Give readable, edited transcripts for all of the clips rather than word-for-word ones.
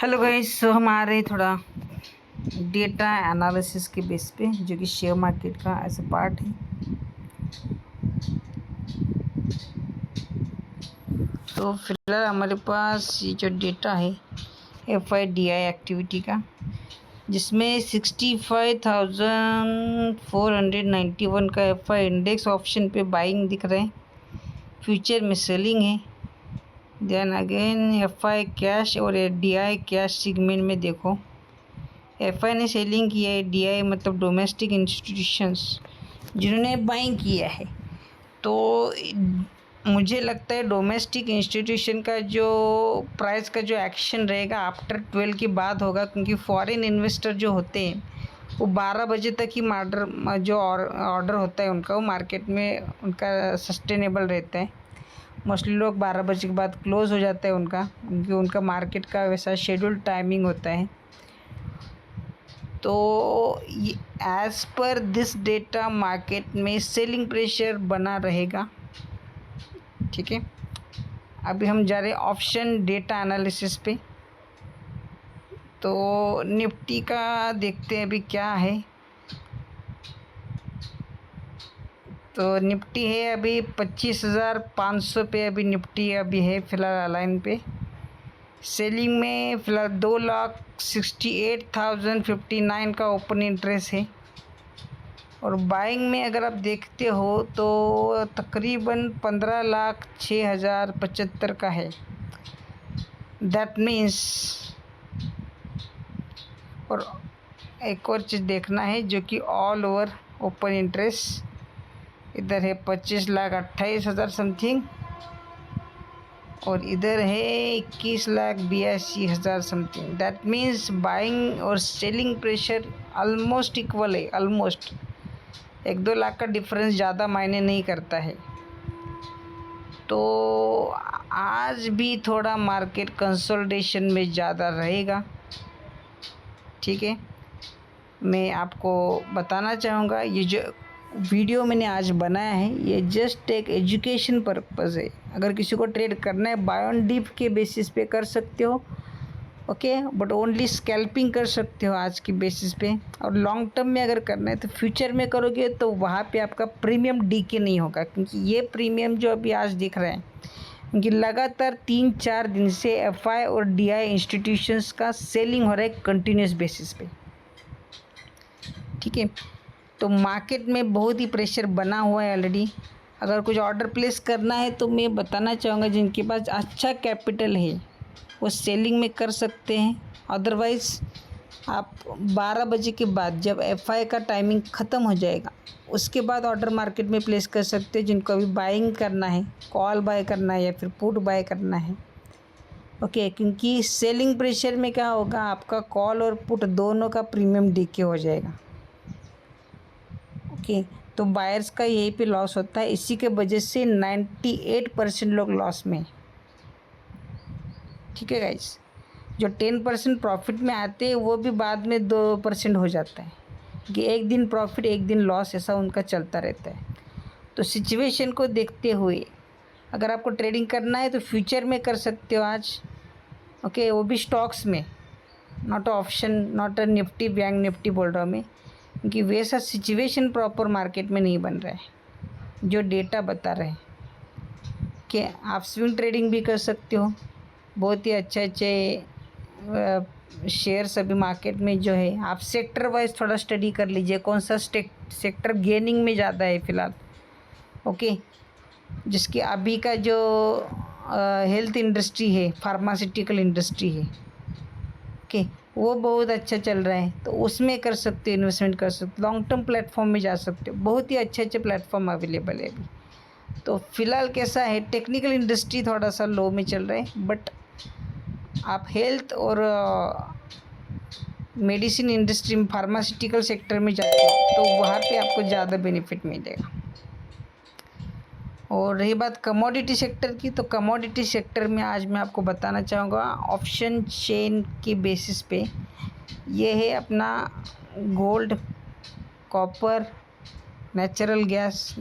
Hello guys, सो हम आ रहे हैं थोड़ा डेटा एनालिसिस के बेस पे, जो कि शेयर मार्केट का ऐसा पार्ट है। तो फिलहाल हमारे पास ये जो डेटा है FIDI एक्टिविटी का, जिसमें 65,491 का FI इंडेक्स ऑप्शन पे बाइंग दिख रहे हैं, फ्यूचर में सेलिंग है। देन अगेन FI कैश और DI कैश सेगमेंट में देखो, FI ने सेलिंग किया है, DI मतलब डोमेस्टिक इंस्टीट्यूशंस जिन्होंने बाइंग किया है। तो मुझे लगता है डोमेस्टिक इंस्टीट्यूशन का जो प्राइस का जो एक्शन रहेगा आफ्टर 12 के बाद होगा, क्योंकि फॉरेन इन्वेस्टर जो होते हैं वो 12 बजे तक ही जो ऑर्डर होता है उनका, वो मार्केट में उनका सस्टेनेबल रहता है। मोस्टली लोग 12 बजे के बाद क्लोज़ हो जाता है उनका, क्योंकि उनका मार्केट का वैसा शेड्यूल टाइमिंग होता है। तो as per this data market में सेलिंग प्रेशर बना रहेगा। ठीक है, अभी हम जा रहे हैं ऑप्शन डेटा एनालिसिस पे। तो निफ्टी का देखते हैं अभी क्या है। तो निफ्टी है अभी 25,500 पे, अभी निफ्टी अभी है फ़िलहाल अलाइन पे। सेलिंग में फ़िलहाल 2,68,059 का ओपन इंटरेस्ट है। और बाइंग में अगर आप देखते हो तो तकरीबन 15,06,075 का है। दैट मीन्स, और एक और चीज़ देखना है जो कि ऑल ओवर ओपन इंटरेस्ट इधर है 25,28,000 समथिंग, और इधर है 21,82,000 समथिंग। दैट मीन्स बाइंग और सेलिंग प्रेशर ऑलमोस्ट इक्वल है। ऑलमोस्ट 1-2 लाख का डिफरेंस ज़्यादा मायने नहीं करता है। तो आज भी थोड़ा मार्केट कंसोलिडेशन में ज़्यादा रहेगा। ठीक है, मैं आपको बताना चाहूँगा, ये जो वीडियो मैंने आज बनाया है ये जस्ट एक एजुकेशन पर्पज़ है। अगर किसी को ट्रेड करना है बाय ऑन डिप के बेसिस पे कर सकते हो, ओके, बट ओनली स्कैल्पिंग कर सकते हो आज की बेसिस पे। और लॉन्ग टर्म में अगर करना है तो फ्यूचर में करोगे तो वहाँ पे आपका प्रीमियम डीके नहीं होगा, क्योंकि ये प्रीमियम जो अभी आज दिख रहे हैं, क्योंकि लगातार 3-4 दिन से FI और DI इंस्टीट्यूशंस का सेलिंग हो रहा है कंटिन्यूस बेसिस पे। ठीक है, तो मार्केट में बहुत ही प्रेशर बना हुआ है ऑलरेडी। अगर कुछ ऑर्डर प्लेस करना है तो मैं बताना चाहूँगा, जिनके पास अच्छा कैपिटल है वो सेलिंग में कर सकते हैं। अदरवाइज़ आप 12 बजे के बाद जब FI का टाइमिंग ख़त्म हो जाएगा उसके बाद ऑर्डर मार्केट में प्लेस कर सकते हैं, जिनको अभी बाइंग करना है, कॉल बाय करना है या फिर पुट बाय करना है। ओके, क्योंकि सेलिंग प्रेशर में क्या होगा, आपका कॉल और पुट दोनों का प्रीमियम डीके हो जाएगा। ओके, तो बायर्स का यहीं पे लॉस होता है। इसी के वजह से 98% लोग लॉस में। ठीक है गाइस, जो 10% प्रॉफिट में आते हैं वो भी बाद में 2% हो जाता है, कि एक दिन प्रॉफिट एक दिन लॉस, ऐसा उनका चलता रहता है। तो सिचुएशन को देखते हुए अगर आपको ट्रेडिंग करना है तो फ्यूचर में कर सकते हो आज। ओके, वो भी स्टॉक्स में, not option, not a Nifty, bank Nifty बोल रहा हूँ मैं, क्योंकि वैसा सिचुएशन प्रॉपर मार्केट में नहीं बन रहा है जो डेटा बता रहे हैं। कि आप स्विंग ट्रेडिंग भी कर सकते हो। बहुत ही अच्छे शेयर्स अभी मार्केट में जो है, आप सेक्टर वाइज थोड़ा स्टडी कर लीजिए, कौन सा सेक्टर गेनिंग में ज़्यादा है फ़िलहाल। ओके, जिसकी अभी का जो हेल्थ इंडस्ट्री है, फार्मास्यूटिकल इंडस्ट्री है, ओके, वो बहुत अच्छा चल रहा है, तो उसमें कर सकते हो, इन्वेस्टमेंट कर सकते हो, लॉन्ग टर्म प्लेटफॉर्म में जा सकते हो। बहुत ही अच्छे प्लेटफॉर्म अवेलेबल है अभी। तो फ़िलहाल कैसा है, टेक्निकल इंडस्ट्री थोड़ा सा लो में चल रहा है, बट आप हेल्थ और मेडिसिन इंडस्ट्री में, फार्मास्यूटिकल सेक्टर में जाते हो तो वहाँ पे आपको ज़्यादा बेनिफिट मिलेगा। और रही बात कमोडिटी सेक्टर की, तो कमोडिटी सेक्टर में आज मैं आपको बताना चाहूँगा ऑप्शन चेन की बेसिस पे। ये है अपना गोल्ड, कॉपर, नेचुरल गैस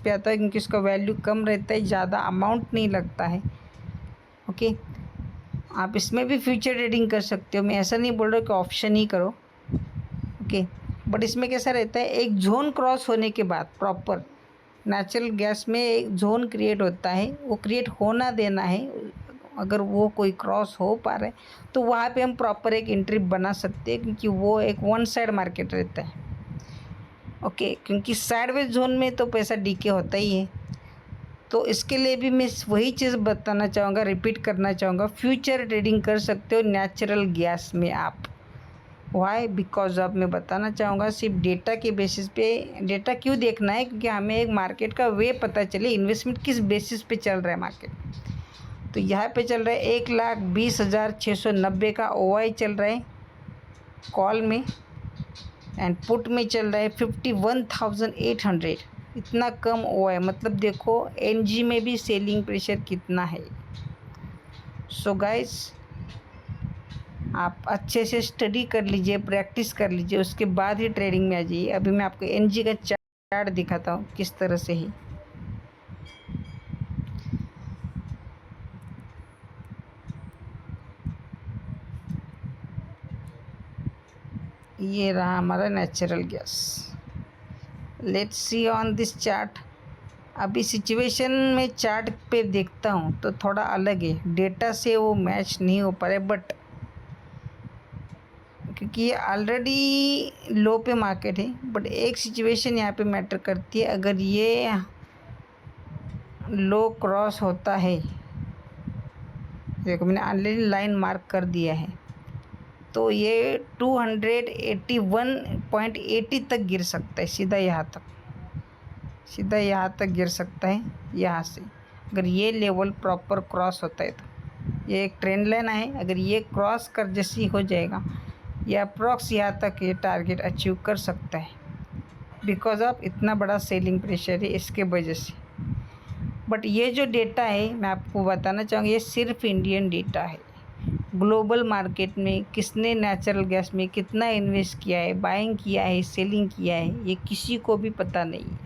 पे आता है, क्योंकि इसका वैल्यू कम रहता है, ज़्यादा अमाउंट नहीं लगता है। ओके, आप इसमें भी फ्यूचर ट्रेडिंग कर सकते हो। मैं ऐसा नहीं बोल रहा कि ऑप्शन ही करो, ओके। बट इसमें कैसा रहता है, एक जोन क्रॉस होने के बाद प्रॉपर नेचुरल गैस में एक जोन क्रिएट होता है, वो क्रिएट होना देना है। अगर वो कोई क्रॉस हो पा रहा है तो वहाँ पे हम प्रॉपर एक एंट्री बना सकते हैं, क्योंकि वो एक वन साइड मार्केट रहता है, ओके। क्योंकि साइडवेज जोन में तो पैसा डीके होता ही है। तो इसके लिए भी मैं वही चीज़ बताना चाहूँगा, रिपीट करना चाहूँगा, फ्यूचर ट्रेडिंग कर सकते हो नेचुरल गैस में आप। वाई? बिकॉज अब मैं बताना चाहूँगा सिर्फ डेटा के बेसिस पे। डेटा क्यों देखना है? क्योंकि हमें एक मार्केट का वे पता चले, इन्वेस्टमेंट किस बेसिस पे चल रहा है मार्केट। तो यहाँ पे चल रहा है 1,20,690 का OI चल रहा है कॉल में, एंड पुट में चल रहा है 51,800। इतना कम OI, मतलब देखो NG में भी सेलिंग प्रेशर कितना है। सो गाइस, आप अच्छे से स्टडी कर लीजिए, प्रैक्टिस कर लीजिए, उसके बाद ही ट्रेडिंग में आ जाइए। अभी मैं आपको NG का चार्ट दिखाता हूँ किस तरह से है। ये रहा हमारा natural gas. Let's see on this chart. अभी सिचुएशन में चार्ट पे देखता हूँ तो थोड़ा अलग है, डेटा से वो मैच नहीं हो पा रहा है। बट क्योंकि ये ऑलरेडी लो पे मार्केट है, बट एक सिचुएशन यहाँ पे मैटर करती है। अगर ये लो क्रॉस होता है, देखो मैंने ऑलरेडी लाइन मार्क कर दिया है, तो ये 281.80 तक गिर सकता है, सीधा यहाँ तक, सीधा यहाँ तक गिर सकता है यहाँ से। अगर ये लेवल प्रॉपर क्रॉस होता है तो ये एक ट्रेंड लाइन है, अगर ये क्रॉस कर जैसी हो जाएगा, या अप्रॉक्स यहाँ तक ये टारगेट अचीव कर सकता है, बिकॉज ऑफ इतना बड़ा सेलिंग प्रेशर है इसके वजह से। बट ये जो डेटा है मैं आपको बताना चाहूँगी, ये सिर्फ इंडियन डेटा है। ग्लोबल मार्केट में किसने नेचुरल गैस में कितना इन्वेस्ट किया है, बाइंग किया है, सेलिंग किया है, ये किसी को भी पता नहीं है।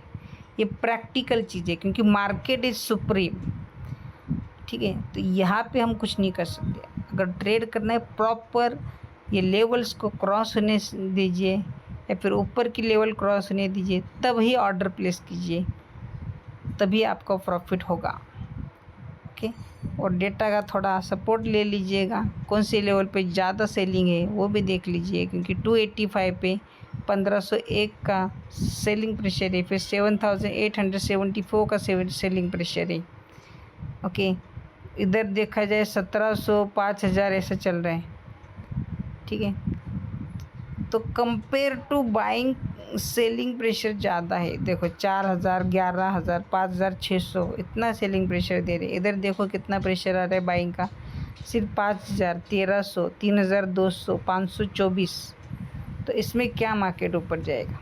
ये प्रैक्टिकल चीज़ है, क्योंकि मार्केट इज़ सुप्रीम, ठीक है। तो यहाँ पे हम कुछ नहीं कर सकते। अगर ट्रेड करना है प्रॉपर, ये लेवल्स को क्रॉस होने दीजिए, या फिर ऊपर की लेवल क्रॉस होने दीजिए, तब ही ऑर्डर प्लेस कीजिए, तभी आपको प्रॉफिट होगा, ओके। और डेटा का थोड़ा सपोर्ट ले लीजिएगा, कौन से लेवल पे ज़्यादा सेलिंग है वो भी देख लीजिए, क्योंकि 285 पे 1501 का सेलिंग प्रेशर है, फिर 7874 का सेलिंग प्रेशर है, ओके। इधर देखा जाए 1700, 5000 ऐसा चल रहा है, ठीक है। तो compare to buying selling pressure ज़्यादा है। देखो 4000, 11000, 5600 इतना सेलिंग प्रेशर दे रहे। इधर देखो कितना प्रेशर आ रहा है बाइंग का, सिर्फ 5000, 1300, 3200, 524। तो इसमें क्या मार्केट ऊपर जाएगा?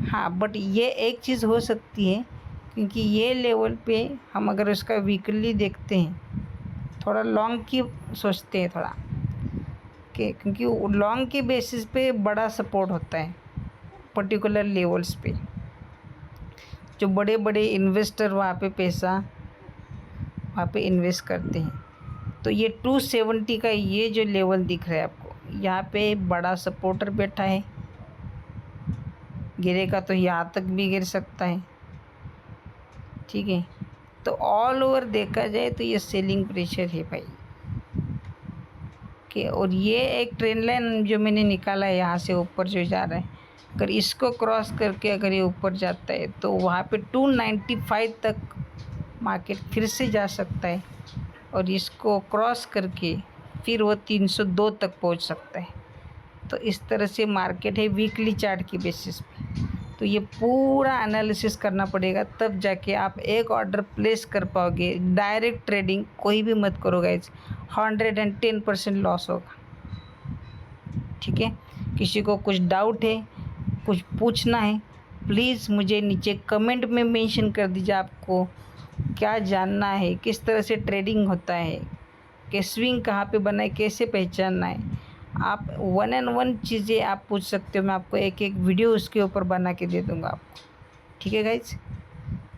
हाँ, बट ये एक चीज़ हो सकती है, क्योंकि ये लेवल पे हम अगर उसका वीकली देखते हैं, थोड़ा लॉन्ग की सोचते हैं थोड़ा, के क्योंकि लॉन्ग के बेसिस पे बड़ा सपोर्ट होता है पर्टिकुलर लेवल्स पे। जो बड़े बड़े इन्वेस्टर वहाँ पे पैसा वहाँ पे इन्वेस्ट करते हैं। तो ये 270 का ये जो लेवल दिख रहा है आपको, यहाँ पे बड़ा सपोर्टर बैठा है, गिरेगा तो यहाँ तक भी गिर सकता है, ठीक है। तो ऑल ओवर देखा जाए तो ये सेलिंग प्रेशर है भाई, के। और ये एक ट्रेंड लाइन जो मैंने निकाला है यहाँ से ऊपर जो जा रहा है, अगर इसको क्रॉस करके अगर ये ऊपर जाता है तो वहाँ पे 295 तक मार्केट फिर से जा सकता है, और इसको क्रॉस करके फिर वो 302 तक पहुँच सकता है। तो इस तरह से मार्केट है वीकली चार्ट की बेसिस पे। तो ये पूरा एनालिसिस करना पड़ेगा, तब जाके आप एक ऑर्डर प्लेस कर पाओगे। डायरेक्ट ट्रेडिंग कोई भी मत करो गाइज, 110% लॉस होगा, ठीक है। किसी को कुछ डाउट है, कुछ पूछना है, प्लीज़ मुझे नीचे कमेंट में मेंशन कर दीजिए। आपको क्या जानना है, किस तरह से ट्रेडिंग होता है, कि स्विंग कहाँ पे बनाए, कैसे पहचानना है, आप 1 एंड 1 चीज़ें आप पूछ सकते हो। मैं आपको एक एक वीडियो उसके ऊपर बना के दे दूँगा आपको, ठीक है guys.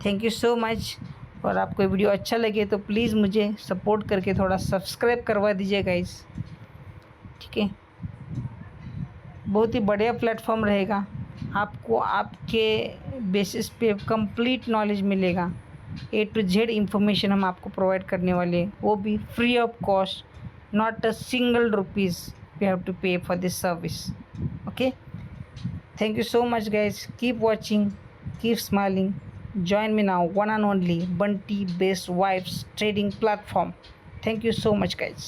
Thank you so much. और आपको वीडियो अच्छा लगे तो प्लीज़ मुझे सपोर्ट करके थोड़ा सब्सक्राइब करवा दीजिए गाइस, ठीक है। बहुत ही बढ़िया प्लेटफॉर्म रहेगा, आपको आपके बेसिस पे कंप्लीट नॉलेज मिलेगा। ए टू जेड इंफॉर्मेशन हम आपको प्रोवाइड करने वाले हैं, वो भी free of cost, not a single rupees we have to pay for this service. Okay, thank you so much guys, keep watching, keep smiling. Join me now, one and only Bunty Best Wives Trading Platform. Thank you so much guys.